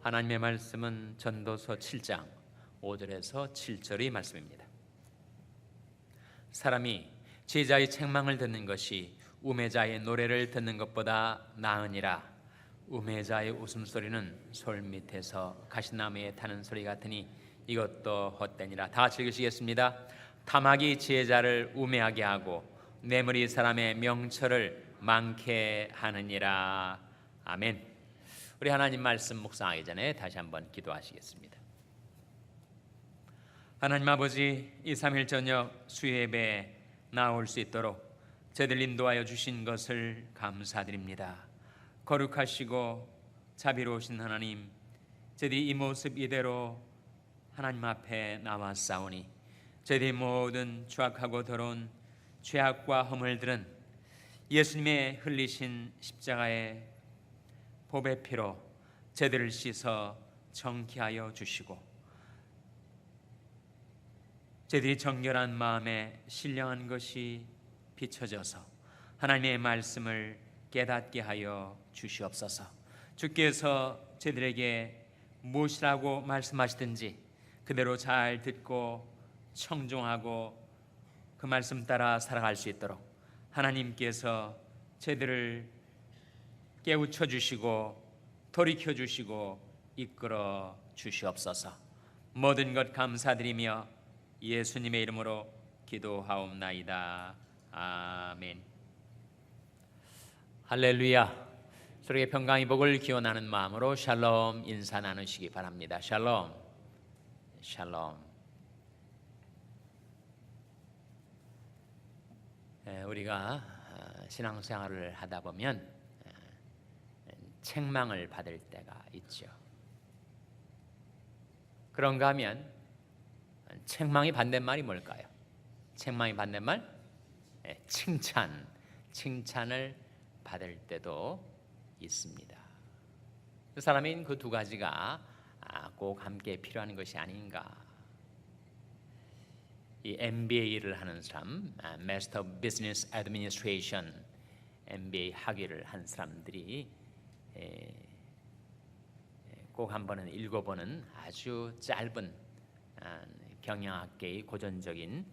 하나님의 말씀은 전도서 7장 5절에서 7절의 말씀입니다. 사람이 제자의 책망을 듣는 것이 우매자의 노래를 듣는 것보다 나으니라. 우매자의 웃음소리는 솔 밑에서 가시나무에 타는 소리 같으니 이것도 헛되니라. 다 같이 읽으시겠습니다. 탐악이 지혜자를 우매하게 하고 뇌물이 사람의 명철을 많게 하느니라. 아멘. 우리 하나님 말씀 묵상하기 전에 다시 한번 기도하시겠습니다. 하나님 아버지, 이 3일 저녁 수예배에 나올 수 있도록 저희들 인도하여 주신 것을 감사드립니다. 거룩하시고 자비로우신 하나님, 저희들이 이 모습 이대로 하나님 앞에 나왔사오니 저희들이 모든 추악하고 더러운 죄악과 허물들은 예수님의 흘리신 십자가의 보배 피로 저희들을 씻어 정케하여 주시고 저희들이 정결한 마음에 신령한 것이 비춰져서 하나님의 말씀을 깨닫게 하여 주시옵소서. 주께서 저희들에게 무엇이라고 말씀하시든지 그대로 잘 듣고 청종하고 그 말씀 따라 살아갈 수 있도록 하나님께서 저희들을 깨우쳐 주시고 돌이켜 주시고 이끌어 주시옵소서. 모든 것 감사드리며 예수님의 이름으로 기도하옵나이다. 아멘. 할렐루야. 서로에게 평강의 복을 기원하는 마음으로 샬롬 인사 나누시기 바랍니다. 샬롬. 샬롬. 우리가 신앙생활을 하다 보면 책망을 받을 때가 있죠. 그런가 하면 책망이 반대말이 뭘까요? 책망이 반대말? 칭찬을 받을 때도 있습니다. 그 사람인 그 두 가지가 꼭 함께 필요한 것이 아닌가. 이 MBA를 하는 사람, Master of Business Administration, MBA 학위를 한 사람들이 꼭 한 번은 읽어보는 아주 짧은 경영학계의 고전적인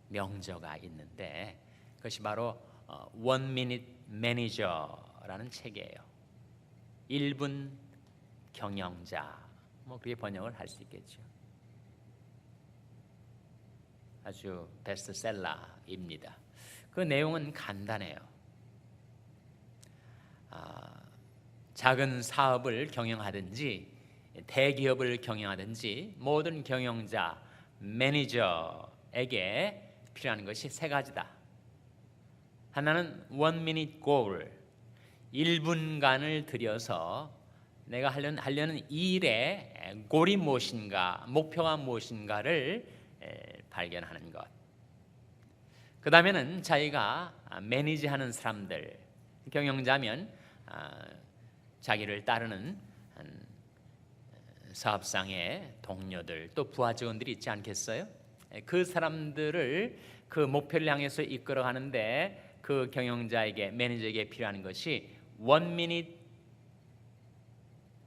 명저가 있는데 그것이 바로 One Minute Manager라는 책이에요. 1분 경영자, 그렇게 번역을 할 수 있겠죠. 아주 베스트셀러입니다. 그 내용은 간단해요. 작은 사업을 경영하든지 대기업을 경영하든지 모든 경영자, 매니저에게 필요한 것이 세 가지다. 하나는 one minute goal, 1분간을 들여서 내가 하려는 일의 골이 무엇인가, 목표가 무엇인가를 발견하는 것. 그 다음에는 자기가 매니지하는 사람들, 경영자면 자기를 따르는 사업상의 동료들 또 부하 직원들이 있지 않겠어요? 그 사람들을 그 목표를 향해서 이끌어가는데 그 경영자에게 매니저에게 필요한 것이 one minute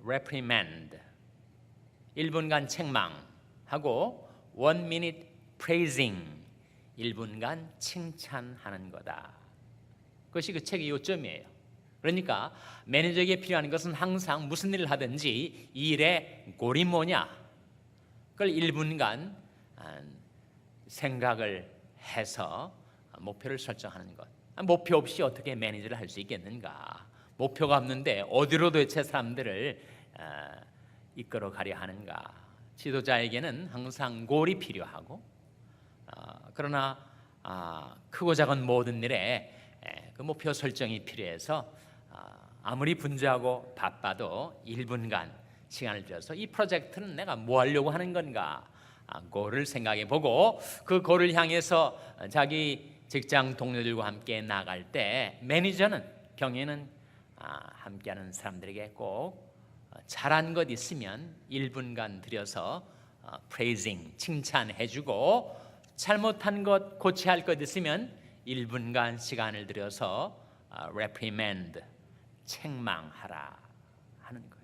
reprimand, 1분간 책망하고 one minute praising, 1분간 칭찬하는 거다. 그것이 그 책의 요점이에요. 그러니까 매니저에게 필요한 것은 항상 무슨 일을 하든지 일의 골이 뭐냐, 그걸 1분간 생각을 해서 목표를 설정하는 것. 목표 없이 어떻게 매니저를 할 수 있겠는가? 목표가 없는데 어디로 도대체 사람들을 이끌어 가려 하는가? 지도자에게는 항상 골이 필요하고 그러나 크고 작은 모든 일에 그 목표 설정이 필요해서 아무리 분주하고 바빠도 1분간 시간을 들여서 이 프로젝트는 내가 뭐 하려고 하는 건가? 그거를 생각해 보고 그 고를 향해서 자기 직장 동료들과 함께 나갈 때 매니저는 경영은 함께하는 사람들에게 꼭 잘한 것 있으면 1분간 들여서 praising, 칭찬해주고 잘못한 것, 고쳐야 할 것 있으면 1분간 시간을 들여서 reprimand, 책망하라 하는 거예요.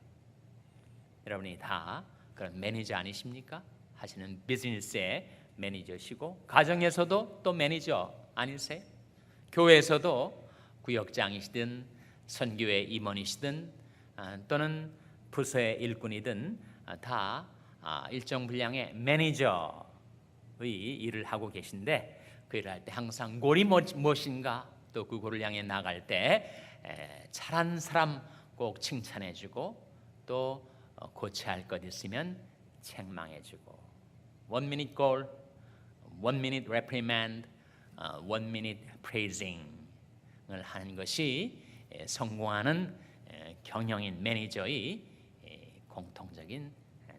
여러분이 다 그런 매니저 아니십니까? 하시는 비즈니스의 매니저시고, 가정에서도 또 매니저 아니세요? 교회에서도 구역장이시든 선교회 임원이시든 또는 부서의 일꾼이든 다 일정 분량의 매니저의 일을 하고 계신데, 그 일을 할 때 항상 골이 무엇인가, 또 그 골을 향해 나갈 때 잘한 사람 꼭 칭찬해주고, 또 고쳐야 할 것 있으면 책망해주고, 1 minute goal, 1 minute reprimand, 1 minute praising을 하는 것이 성공하는 경영인 매니저의 공통적인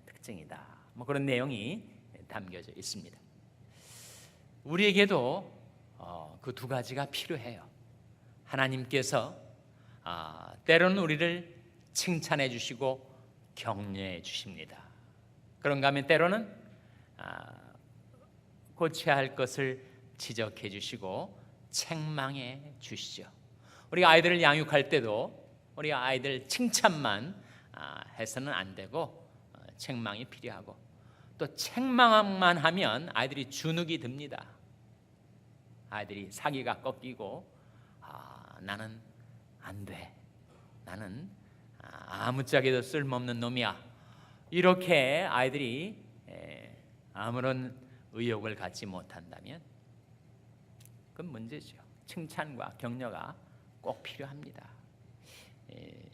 특징이다. 뭐 그런 내용이 담겨져 있습니다. 우리에게도 그 두 가지가 필요해요. 하나님께서 때로는 우리를 칭찬해 주시고 격려해 주십니다. 그런가 하면 때로는 고쳐야 할 것을 지적해 주시고 책망해 주시죠. 우리 아이들을 양육할 때도 우리 아이들 칭찬만 해서는 안 되고 책망이 필요하고, 또 책망만 하면 아이들이 주눅이 듭니다. 아이들이 사기가 꺾이고 나는 안 돼, 나는 아무짝에도 쓸모없는 놈이야, 이렇게 아이들이 아무런 의욕을 갖지 못한다면 그건 문제죠. 칭찬과 격려가 꼭 필요합니다.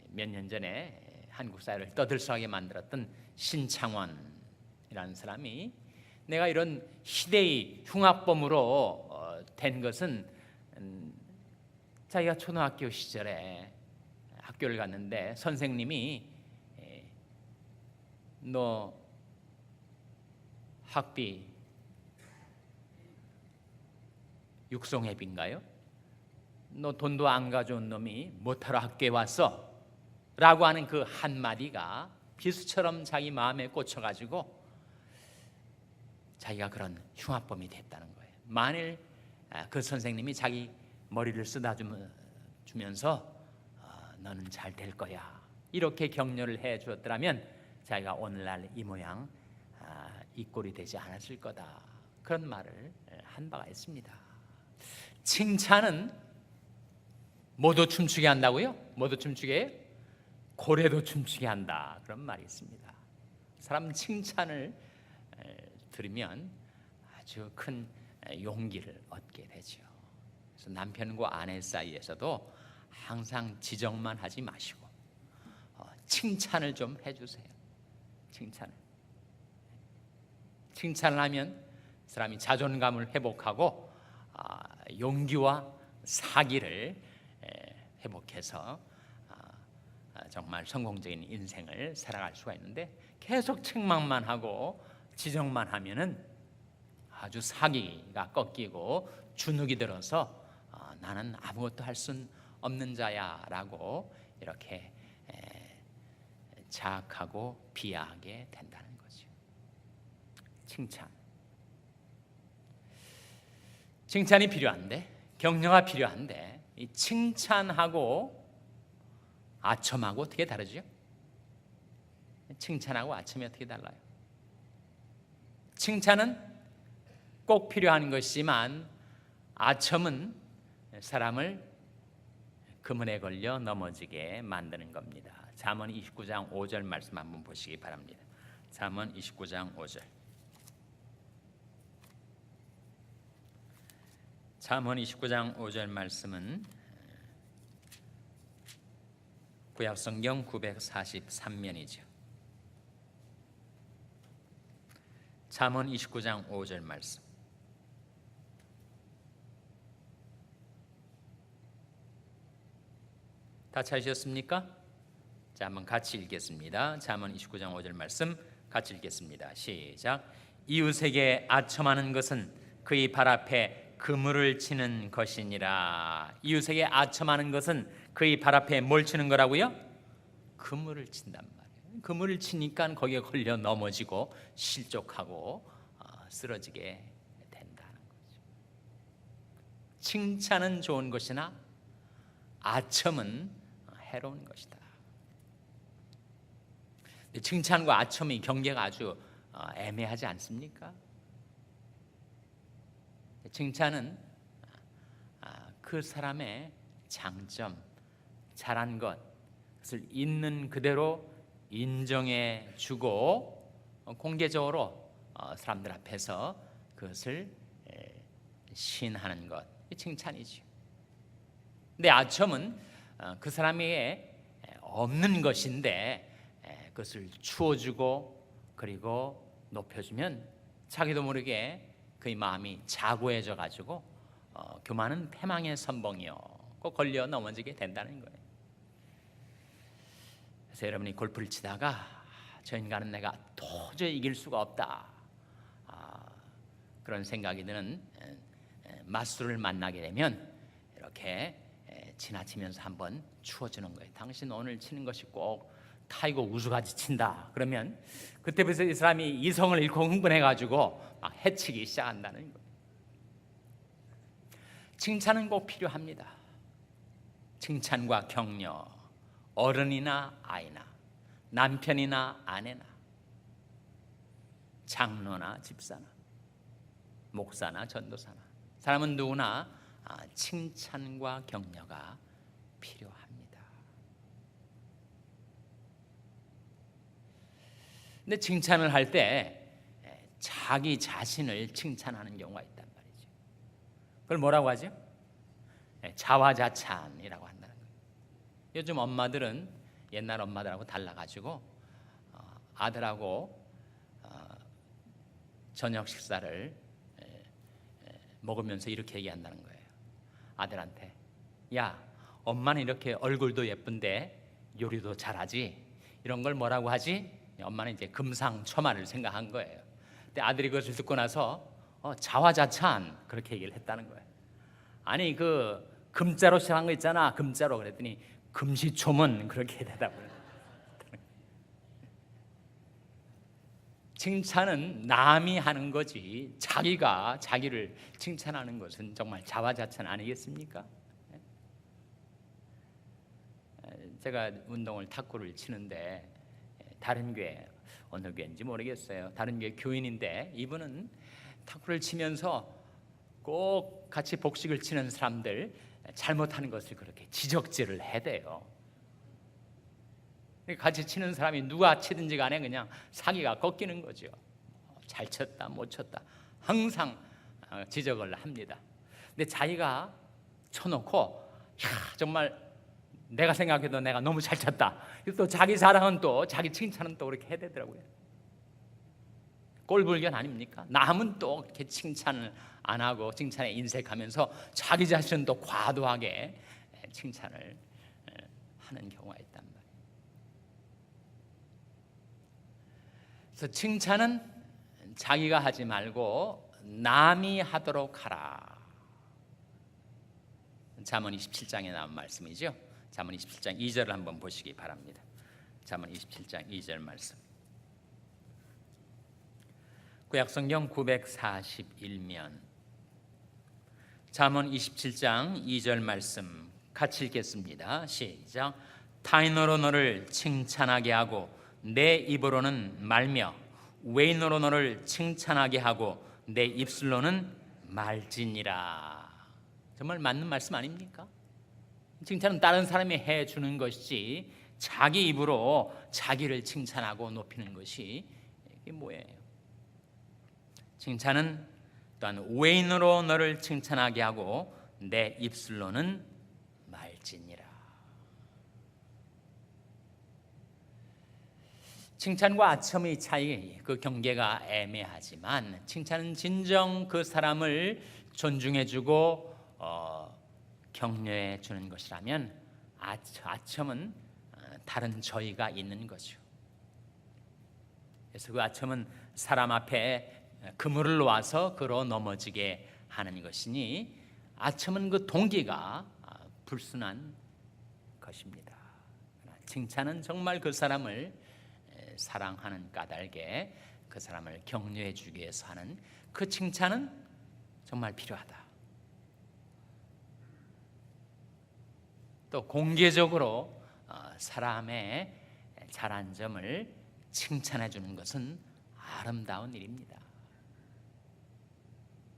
몇 년 전에 한국 사회를 떠들썩하게 만들었던 신창원이라는 사람이, 내가 이런 시대의 흉악범으로 된 것은 자기가 초등학교 시절에 학교를 갔는데 선생님이 너 학비 육성회비인가요? 너 돈도 안 가져온 놈이 뭐하러 학교에 왔어? 라고 하는 그 한마디가 비수처럼 자기 마음에 꽂혀가지고 자기가 그런 흉악범이 됐다는 거예요. 만일 그 선생님이 자기 머리를 쓰다주면서 너는 잘 될 거야, 이렇게 격려를 해 주었더라면 자기가 오늘날 이 모양 이 꼴이 되지 않았을 거다, 그런 말을 한 바가 있습니다. 칭찬은 모두 춤추게 한다고요? 모두 춤추게 해요? 고래도 춤추게 한다, 그런 말이 있습니다. 사람 칭찬을 들으면 아주 큰 용기를 얻게 되죠. 그래서 남편과 아내 사이에서도 항상 지적만 하지 마시고 칭찬을 좀 해주세요. 칭찬을 하면 사람이 자존감을 회복하고 용기와 사기를 회복해서 정말 성공적인 인생을 살아갈 수가 있는데, 계속 책망만 하고 지적만 하면은 아주 사기가 꺾이고 주눅이 들어서 나는 아무것도 할 수 없는 자야라고 이렇게 자학하고 비하하게 된다는 거죠. 칭찬이 필요한데, 격려가 필요한데, 이 칭찬하고 아첨하고 어떻게 다르죠? 칭찬하고 아첨이 어떻게 달라요? 칭찬은 꼭 필요한 것이지만 아첨은 사람을 그물에 걸려 넘어지게 만드는 겁니다. 잠언 29장 5절 말씀 한번 보시기 바랍니다. 잠언 29장 5절. 잠언 29장 5절 말씀은 구약성경 943면이죠. 잠언 29장 5절 말씀. 다 찾으셨습니까? 자, 한번 같이 읽겠습니다. 잠언 29장 5절 말씀 같이 읽겠습니다. 시작. 이웃에게 아첨하는 것은 그의 발 앞에 그물을 치는 것이니라. 이웃에게 아첨하는 것은 그의 발 앞에 뭘 치는 거라고요? 그물을 친단 말이에요. 그물을 치니까 거기에 걸려 넘어지고 실족하고 쓰러지게 된다는 거죠. 칭찬은 좋은 것이나 아첨은 해로운 것이다. 칭찬과 아첨의 경계가 아주 애매하지 않습니까? 칭찬은 그 사람의 장점, 잘한 것을 있는 그대로 인정해 주고 공개적으로 사람들 앞에서 그것을 시인하는 것, 이 칭찬이죠. 근데 아첨은 그 사람에게 없는 것인데 그것을 주어주고 그리고 높여주면 자기도 모르게 그의 마음이 자고해져 가지고 교만은 패망의 선봉이요 꼭 걸려 넘어지게 된다는 거예요. 그래서 여러분이 골프를 치다가 저 인간은 내가 도저히 이길 수가 없다, 그런 생각이 드는 맞수를 만나게 되면 이렇게 지나치면서 한번 추어주는 거예요. 당신 오늘 치는 것이 꼭 타이거 우즈같이 친다. 그러면 그때부터 이 사람이 이성을 잃고 흥분해가지고 막 해치기 시작한다는 거예요. 칭찬은 꼭 필요합니다. 칭찬과 격려, 어른이나 아이나 남편이나 아내나 장로나 집사나 목사나 전도사나 사람은 누구나 칭찬과 격려가 필요합니다. 근데 칭찬을 할 때 자기 자신을 칭찬하는 경우가 있단 말이죠. 그걸 뭐라고 하죠? 자화자찬이라고 한다는 거예요. 요즘 엄마들은 옛날 엄마들하고 달라가지고 아들하고 저녁 식사를 먹으면서 이렇게 얘기한다는 거예요. 아들한테, 야, 엄마는 이렇게 얼굴도 예쁜데 요리도 잘하지? 이런 걸 뭐라고 하지? 엄마는 이제 금상첨화를 생각한 거예요. 근데 아들이 그것을 듣고 나서 자화자찬 그렇게 얘기를 했다는 거예요. 아니 그 금자로 시작한 거 있잖아, 금자로. 그랬더니 금시초문 그렇게 대답을 해요. 칭찬은 남이 하는 거지 자기가 자기를 칭찬하는 것은 정말 자화자찬 아니겠습니까? 제가 운동을 탁구를 치는데 다른 교회, 어느 교회인지 모르겠어요. 다른 교회 교인인데 이분은 탁구를 치면서 꼭 같이 복식을 치는 사람들 잘못하는 것을 그렇게 지적질을 해대요. 같이 치는 사람이 누가 치든지 간에 그냥 사기가 꺾이는 거죠. 잘 쳤다 못 쳤다 항상 지적을 합니다. 근데 자기가 쳐놓고 정말 내가 생각해도 내가 너무 잘 쳤다, 또 자기 자랑은 또 자기 칭찬은 또 그렇게 해대더라고요. 꼴불견 아닙니까? 남은 또 이렇게 칭찬을 안 하고 칭찬에 인색하면서 자기 자신은 또 과도하게 칭찬을 하는 경우가 있단 말이에요. 그래서 칭찬은 자기가 하지 말고 남이 하도록 하라. 잠언 27장에 나온 말씀이죠. 잠언 27장 2절을 한번 보시기 바랍니다. 잠언 27장 2절 말씀. 구약성경 941면 잠언 27장 2절 말씀 같이 읽겠습니다. 시작. 타인으로 너를 칭찬하게 하고 내 입으로는 말며 외인으로 너를 칭찬하게 하고 내 입술로는 말지니라. 정말 맞는 말씀 아닙니까? 칭찬은 다른 사람이 해주는 것이지 자기 입으로 자기를 칭찬하고 높이는 것이 이게 뭐예요? 칭찬은 또한 외인으로 너를 칭찬하게 하고 내 입술로는 말지니라. 칭찬과 아첨의 차이, 그 경계가 애매하지만 칭찬은 진정 그 사람을 존중해주고 격려해 주는 것이라면 아첨은 다른 저희가 있는 거죠. 그래서 그 아첨은 사람 앞에 그물을 놓아서 걸어 넘어지게 하는 것이니 아첨은 그 동기가 불순한 것입니다. 칭찬은 정말 그 사람을 사랑하는 까닭에 그 사람을 격려해 주기 위해서 하는 그 칭찬은 정말 필요하다. 또 공개적으로 사람의 잘한 점을 칭찬해 주는 것은 아름다운 일입니다.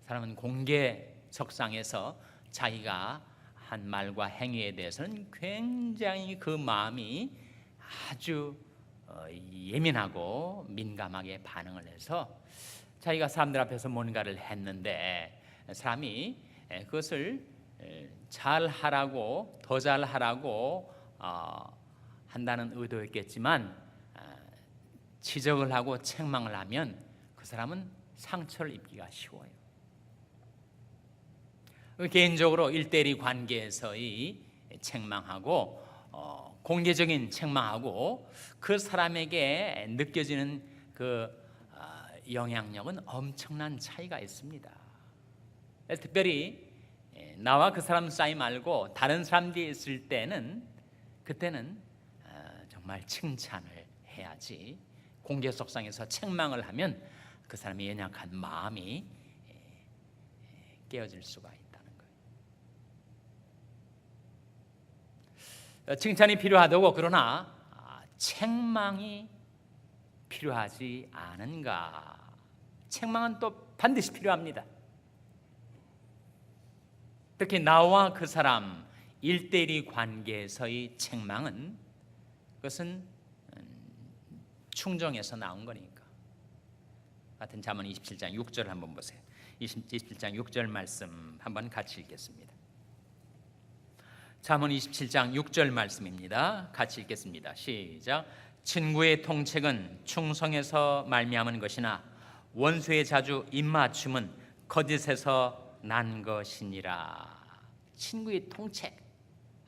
사람은 공개석상에서 자기가 한 말과 행위에 대해서는 굉장히 그 마음이 아주 예민하고 민감하게 반응을 해서 자기가 사람들 앞에서 뭔가를 했는데 사람이 그것을 잘하라고 더 잘하라고 한다는 의도였겠지만 지적을 하고 책망을 하면 그 사람은 상처를 입기가 쉬워요. 개인적으로 1:1 관계에서의 책망하고 공개적인 책망하고 그 사람에게 느껴지는 그 영향력은 엄청난 차이가 있습니다. 특별히 나와 그 사람 사이 말고 다른 사람들이 있을 때는 그때는 정말 칭찬을 해야지, 공개석상에서 책망을 하면 그 사람의 연약한 마음이 깨어질 수가 있다는 거예요. 칭찬이 필요하다고 그러나 책망이 필요하지 않은가? 책망은 또 반드시 필요합니다. 특히 나와 그 사람 1:1 관계에서의 책망은 그것은 충정에서 나온 거니까. 같은 잠언 27장 6절 한번 보세요. 27장 6절 말씀 한번 같이 읽겠습니다. 잠언 27장 6절 말씀입니다. 같이 읽겠습니다. 시작. 친구의 통책은 충성에서 말미암은 것이나 원수의 자주 입맞춤은 거짓에서 난 것이니라. 친구의 통책,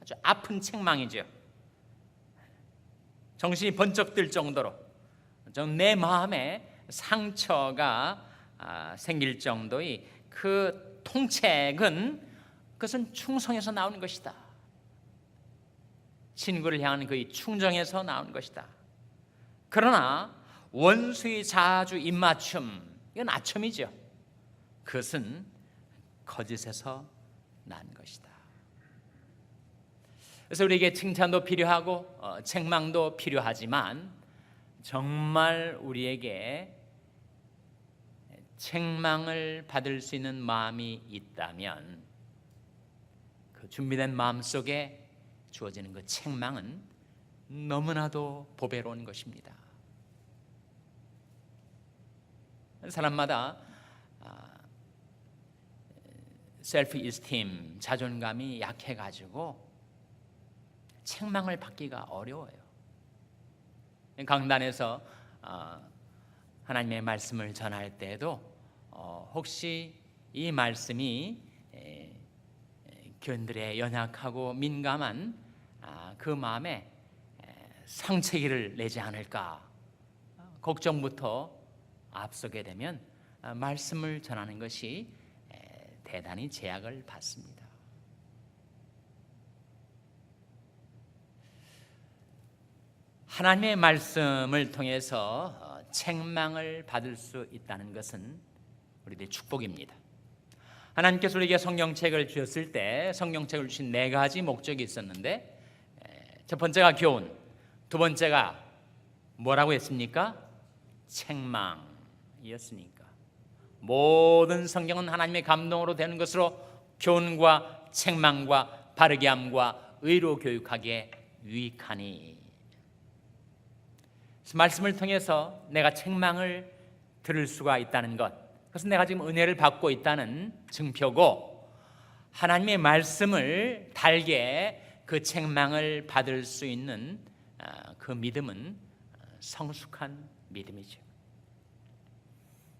아주 아픈 책망이죠. 정신이 번쩍 들 정도로 내 마음에 상처가 생길 정도의 그 통책은 그것은 충성에서 나오는 것이다. 친구를 향한 그 충정에서 나오는 것이다. 그러나 원수의 자주 입맞춤, 이건 아첨이죠. 그것은 거짓에서 난 것이다. 그래서 우리에게 칭찬도 필요하고 책망도 필요하지만 정말 우리에게 책망을 받을 수 있는 마음이 있다면 그 준비된 마음 속에 주어지는 그 책망은 너무나도 보배로운 것입니다. 사람마다 셀프 이스팀, 자존감이 약해가지고 책망을 받기가 어려워요. 강단에서 하나님의 말씀을 전할 때에도 혹시 이 말씀이 교인들의 연약하고 민감한 그 마음에 상처기를 내지 않을까 걱정부터 앞서게 되면 말씀을 전하는 것이 대단히 제약을 받습니다. 하나님의 말씀을 통해서 책망을 받을 수 있다는 것은 우리들의 축복입니다. 하나님께서 우리에게 성경책을 주셨을 때 성경책을 주신 4가지 목적이 있었는데 첫 번째가 교훈, 두 번째가 뭐라고 했습니까? 책망이었으니까. 모든 성경은 하나님의 감동으로 되는 것으로 교훈과 책망과 바르게 함과 의로 교육하기에 유익하니. 말씀을 통해서 내가 책망을 들을 수가 있다는 것, 그것은 내가 지금 은혜를 받고 있다는 증표고, 하나님의 말씀을 달게 그 책망을 받을 수 있는 그 믿음은 성숙한 믿음이죠.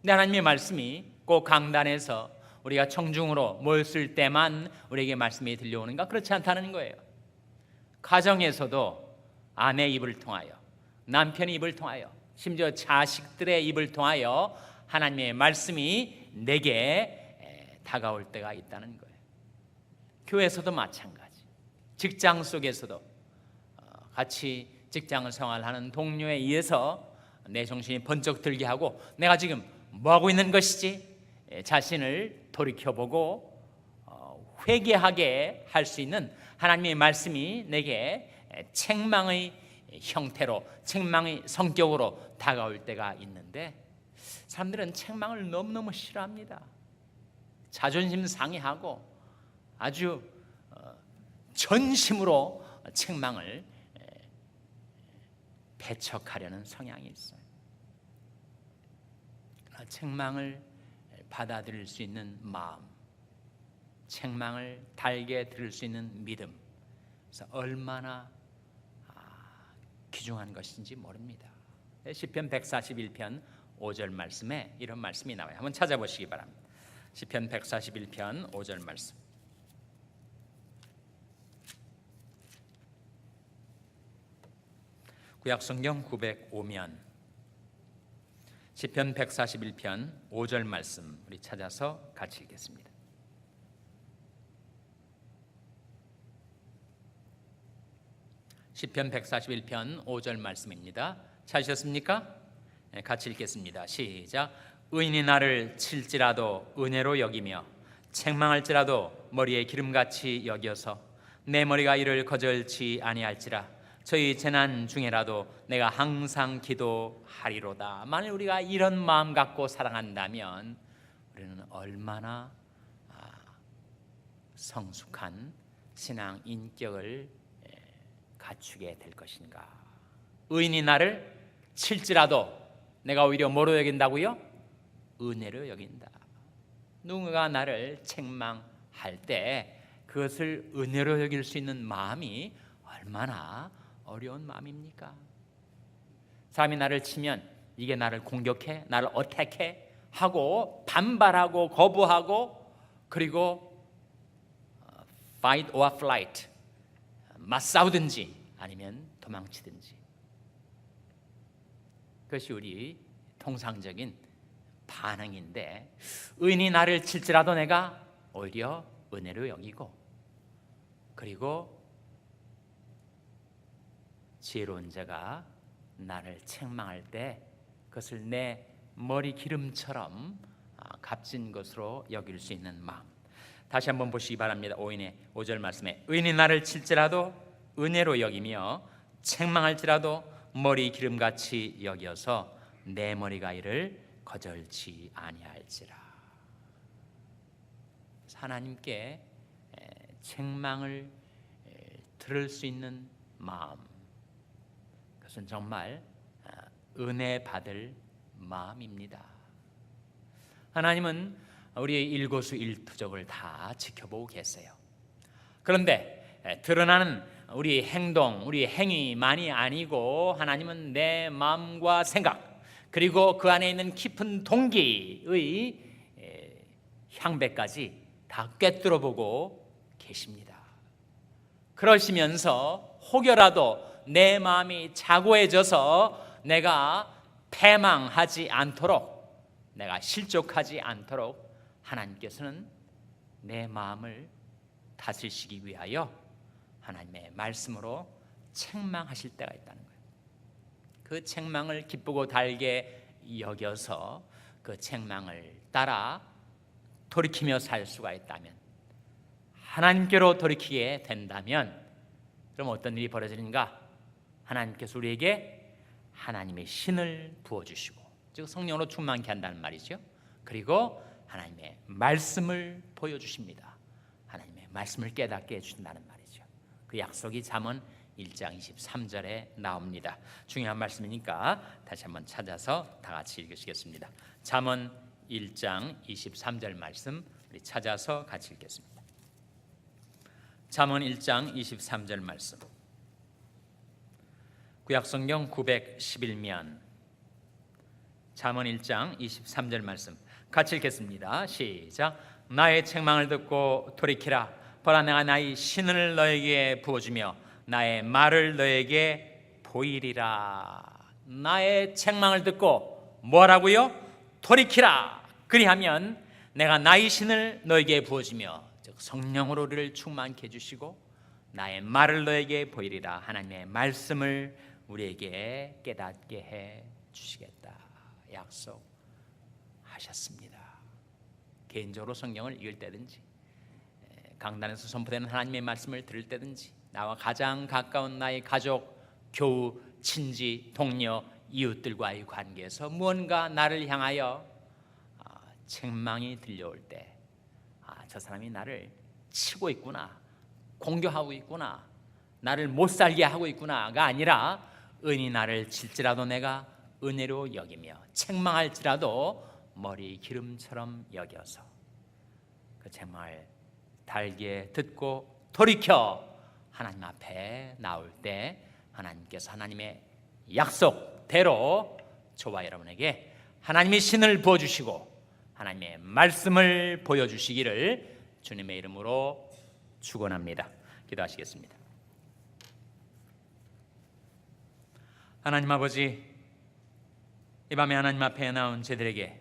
근데 하나님의 말씀이 꼭 강단에서 우리가 청중으로 모였을 때만 우리에게 말씀이 들려오는가? 그렇지 않다는 거예요. 가정에서도 아내 입을 통하여, 남편의 입을 통하여, 심지어 자식들의 입을 통하여 하나님의 말씀이 내게 다가올 때가 있다는 거예요. 교회에서도 마찬가지, 직장 속에서도 같이 직장을 생활하는 동료에 의해서 내 정신이 번쩍 들게 하고 내가 지금 뭐하고 있는 것이지? 자신을 돌이켜보고 회개하게 할 수 있는 하나님의 말씀이 내게 책망의 형태로, 책망의 성격으로 다가올 때가 있는데 사람들은 책망을 너무너무 싫어합니다. 자존심 상해하고 아주 전심으로 책망을 배척하려는 성향이 있어요. 책망을 받아들일 수 있는 마음, 책망을 달게 들을 수 있는 믿음, 그래서 얼마나 귀중한 것인지 모릅니다. 시편 141편 5절 말씀에 이런 말씀이 나와요. 한번 찾아보시기 바랍니다. 시편 141편 5절 말씀. 구약성경 905면 시편 141편 5절 말씀 우리 찾아서 같이 읽겠습니다. 시편 141편 5절 말씀입니다. 찾으셨습니까? 네, 같이 읽겠습니다. 시작. 의인이 나를 칠지라도 은혜로 여기며 책망할지라도 머리에 기름같이 여겨서 내 머리가 이를 거절치 아니할지라. 저희 재난 중에라도 내가 항상 기도하리로다. 만일 우리가 이런 마음 갖고 사랑한다면 우리는 얼마나 성숙한 신앙 인격을 갖추게 될 것인가. 의인이 나를 칠지라도 내가 오히려 뭐로 여긴다고요? 은혜로 여긴다. 누군가 나를 책망할 때 그것을 은혜로 여길 수 있는 마음이 얼마나 어려운 마음입니까? 사람이 나를 치면 이게 나를 공격해, 나를 어택해 하고 반발하고 거부하고 그리고 fight or flight, 맞싸우든지 아니면 도망치든지, 그것이 우리 통상적인 반응인데 의인이 나를 칠지라도 내가 오히려 은혜로 여기고 그리고 지혜로운 자가 나를 책망할 때 그것을 내 머리 기름처럼 값진 것으로 여길 수 있는 마음. 다시 한번 보시기 바랍니다. 5절 말씀에 의인이 나를 칠지라도 은혜로 여기며 책망할지라도 머리 기름같이 여겨서 내 머리가 이를 거절치 아니할지라. 하나님께 책망을 들을 수 있는 마음, 그것은 정말 은혜 받을 마음입니다. 하나님은 우리의 일거수일투족을 다 지켜보고 계세요. 그런데 드러나는 우리 행동, 우리 행위만이 아니고 하나님은 내 마음과 생각 그리고 그 안에 있는 깊은 동기의 향배까지 다 꿰뚫어 보고 계십니다. 그러시면서 혹여라도 내 마음이 자고해져서 내가 패망하지 않도록, 내가 실족하지 않도록 하나님께서는 내 마음을 다스리시기 위하여 하나님의 말씀으로 책망하실 때가 있다는 거예요. 그 책망을 기쁘고 달게 여겨서 그 책망을 따라 돌이키며 살 수가 있다면, 하나님께로 돌이키게 된다면 그럼 어떤 일이 벌어지는가? 하나님께서 우리에게 하나님의 신을 부어주시고, 즉 성령으로 충만케 한다는 말이죠. 그리고 하나님의 말씀을 보여주십니다. 하나님의 말씀을 깨닫게 해주신다는 말이죠. 그 약속이 잠언 1장 23절에 나옵니다. 중요한 말씀이니까 다시 한번 찾아서 다 같이 읽으시겠습니다. 잠언 1장 23절 말씀 우리 찾아서 같이 읽겠습니다. 잠언 1장 23절 말씀. 구약성경 911면 잠언 1장 23절 말씀 같이 읽겠습니다. 시작. 나의 책망을 듣고 돌이키라. 보라, 내가 나의 신을 너에게 부어주며 나의 말을 너에게 보이리라. 나의 책망을 듣고 뭐라고요? 돌이키라. 그리하면 내가 나의 신을 너에게 부어주며, 즉 성령으로 우리를 충만케 해주시고 나의 말을 너에게 보이리라. 하나님의 말씀을 우리에게 깨닫게 해 주시겠다 약속하셨습니다. 개인적으로 성경을 읽을 때든지, 강단에서 선포되는 하나님의 말씀을 들을 때든지, 나와 가장 가까운 나의 가족, 교우, 친지, 동료, 이웃들과의 관계에서 무언가 나를 향하여 책망이 들려올 때, 저 사람이 나를 치고 있구나, 공격하고 있구나, 나를 못 살게 하고 있구나가 아니라, 은이 나를 칠지라도 내가 은혜로 여기며 책망할지라도 머리 기름처럼 여겨서 그 책망을 달게 듣고 돌이켜 하나님 앞에 나올 때, 하나님께서 하나님의 약속대로 저와 여러분에게 하나님의 신을 부어주시고 하나님의 말씀을 보여주시기를 주님의 이름으로 축원합니다. 기도하시겠습니다. 하나님 아버지, 이 밤에 하나님 앞에 나온 저들에게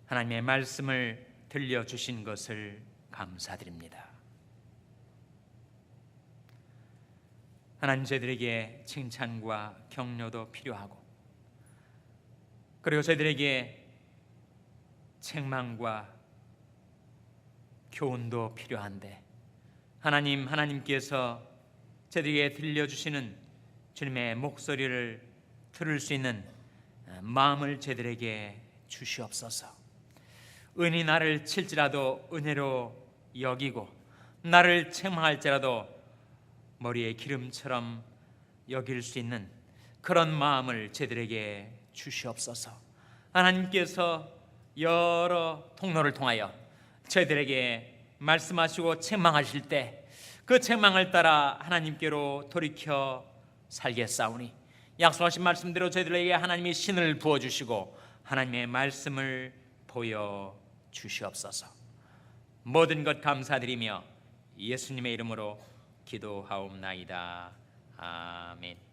하나님의 말씀을 들려주신 것을 감사드립니다. 하나님, 저희들에게 칭찬과 격려도 필요하고, 그리고 저희들에게 책망과 교훈도 필요한데, 하나님께서 저희들에게 들려주시는 주님의 목소리를 들을 수 있는 마음을 저희들에게 주시옵소서. 은이 나를 칠지라도 은혜로 여기고, 나를 책망할지라도 머리에 기름처럼 여길 수 있는 그런 마음을 저희들에게 주시옵소서. 하나님께서 여러 통로를 통하여 저희들에게 말씀하시고 책망하실 때, 그 책망을 따라 하나님께로 돌이켜 살겠사오니, 약속하신 말씀대로 저희들에게 하나님의 신을 부어주시고 하나님의 말씀을 보여주시옵소서. 모든 것 감사드리며 예수님의 이름으로 기도하옵나이다. 아멘.